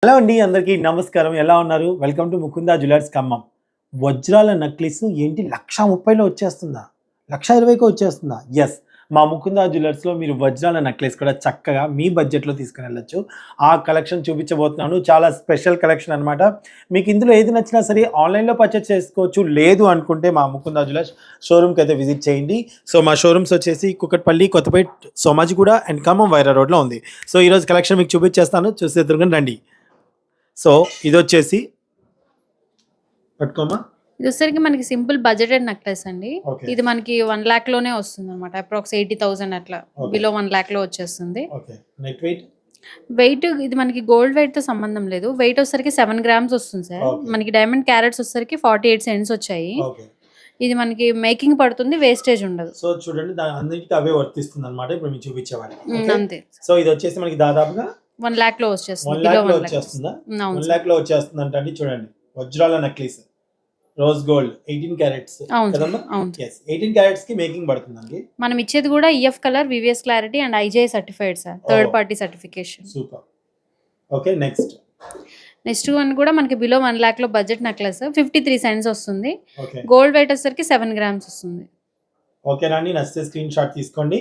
Hello అండి, అందరికీ నమస్కారం. ఎలా ఉన్నారు? Welcome to Mukunda jewellers Khammam. వజ్రాల నెక్లెస్ ఏంటి 1,30,000లో వచ్చేస్తుందా? 1,20,000కే వచ్చేస్తుందా? యెస్. మా ముకుందా జ్యువెలర్స్‌లో మీరు వజ్రాల నెక్లెస్ కూడా చక్కగా మీ బడ్జెట్‌లో తీసుకొనెళ్ళొచ్చు. ఆ కలెక్షన్ చూపించబోతున్నాను. చాలా స్పెషల్ కలెక్షన్ అనమాట. మీకు ఇందులో ఏది నచ్చినా సరే ఆన్‌లైన్‌లో పర్చేజ్ చేసుకోవచ్చు. లేదు అనుకుంటే మా ముకుందా జ్యువెలర్స్ షోరూమ్‌కి అయితే విజిట్ చేయండి. సో, మా షోరూమ్స్ వచ్చేసి కూకట్పల్లి, కొత్తపేట్, సోమాజిగూడ అండ్ ఖమ్మం వైరా రోడ్‌లో ఉంది. సో, ఈరోజు కలెక్షన్ మీకు చూపించేస్తాను. చూసేద్దురు గాని రండి. సో, ఇదొచ్చేసి పట్టుకోమా. ఇదొచ్చేసరికి మనకి సింపుల్ బడ్జెటెడ్ నెక్లెస్ అండి. ఓకే. ఇది మనకి 1,00,000 లోనే వస్తుందన్నమాట. అప్రాక్స్ 80,000 అట్లా. ఓకే. బిలో 1,00,000లో వచ్చేస్తుంది. ఓకే. Net weight? వెయిట్ ఇది మనకి గోల్డ్ వెయిట్‌తో సంబంధం లేదు. వెయిట్ వచ్చేసరికి 7 గ్రామ్స్ వస్తుంది సార్. ఓకే. మనకి డైమండ్ క్యారెట్స్ వచ్చేసరికి 48 సెంట్స్ వచ్చాయి. ఓకే. ఇది మనకి మేకింగ్ పడుతుంది. వేస్టేజ్ ఉండదు. సో, చూడండి అన్నిటికి అవే వర్తిస్తుందన్నమాట ఇప్పుడు మీకు చూపించేవాడికి. ఓకే. అంతే. సో, ఇదొచ్చేసి మనకి దాదాపుగా 1,00,000లో వచ్చేస్తుంది. 1,00,000లో 1,00,000 వచ్చేస్తుందా? అవును సార్. 1,00,000లో వచ్చేస్తుందంట అండి. చూడండి. వజ్రాల నెక్లెస్. రోజ్ గోల్డ్ 18 క్యారెట్స్ అవును సార్. కదమ్మా? అవును. యెస్. 18 క్యారెట్స్‌కి మేకింగ్ పడుతుందండి. మనం ఇచ్చేది కూడా EF colour, VVS clarity and IGI certified sir. Third party certification. Super. Okay. Next one కూడా మనకి బిలో 1,00,000లో బడ్జెట్ నెక్లెస్ 53 సెంట్స్ వస్తుంది. ఓకే. గోల్డ్ వెయిట్ వచ్చేసరికి 7 గ్రామ్స్ వస్తుంది. ఓకేనా అండి? నచ్చితే స్క్రీన్ షాట్ తీసుకోండి.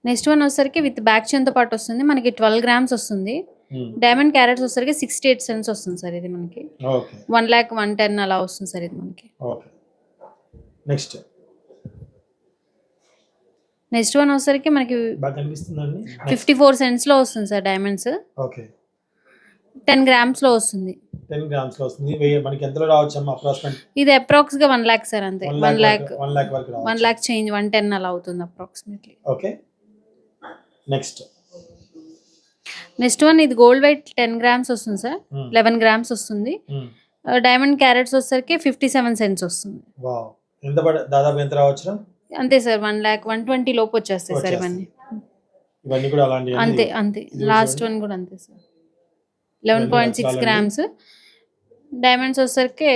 నెక్స్ట్ వన్ వచ్చేసరికి విత్ బ్యాక్ చైన్తో పాటు వస్తుంది. మనకి 12 గ్రామ్స్ వస్తుంది. డైమండ్ క్యారెట్స్ వచ్చేసరికి 68 సెంట్స్ వస్తుంది సార్. ఇది మనకి ఓకే. 1,00,000 110 అలా వస్తుంది సార్. ఇది మనకి ఓకే. నెక్స్ట్ వన్ వచ్చేసరికి మనకి బాగా కనిపిస్తుందండి. 54 సెంట్స్లో వస్తుంది సార్. Diamonds okay. 10 గ్రామ్స్లో వస్తుంది. 10 గ్రామ్స్‌లో వస్తుంది. మనకి ఎంతలో రావచ్చమ్మా అప్రాక్సిమేట్? ఇది అప్రాక్స్గా 1,00,000 సార్. అంతే. 1,00,000 వరకు రావచ్చు. 1,00,000 చేంజ్ 110 అలా అవుతుంది అప్రాక్సిమేట్లీ. ఓకే. నెక్స్ట్ వన్ ఇది గోల్డ్ వెయిట్ 10 గ్రామ్స్ వస్తుంది సార్. 11 గ్రామ్స్ వస్తుంది. డైమండ్ క్యారెట్స్ వచ్చేసరికి 57 సెంట్స్ వస్తుంది. వావ్. దాదాపు ఎంత రావచ్చురా? అంతే సార్. 1,00,000 120 లోపు వచ్చేస్తాయి సార్ ఇవన్నీ. ఇవన్నీ కూడా అలాంటివి అంతే. లాస్ట్ వన్ కూడా అంతే సార్. 11.6 గ్రామ్స్. డైమండ్స్ వచ్చేసరికి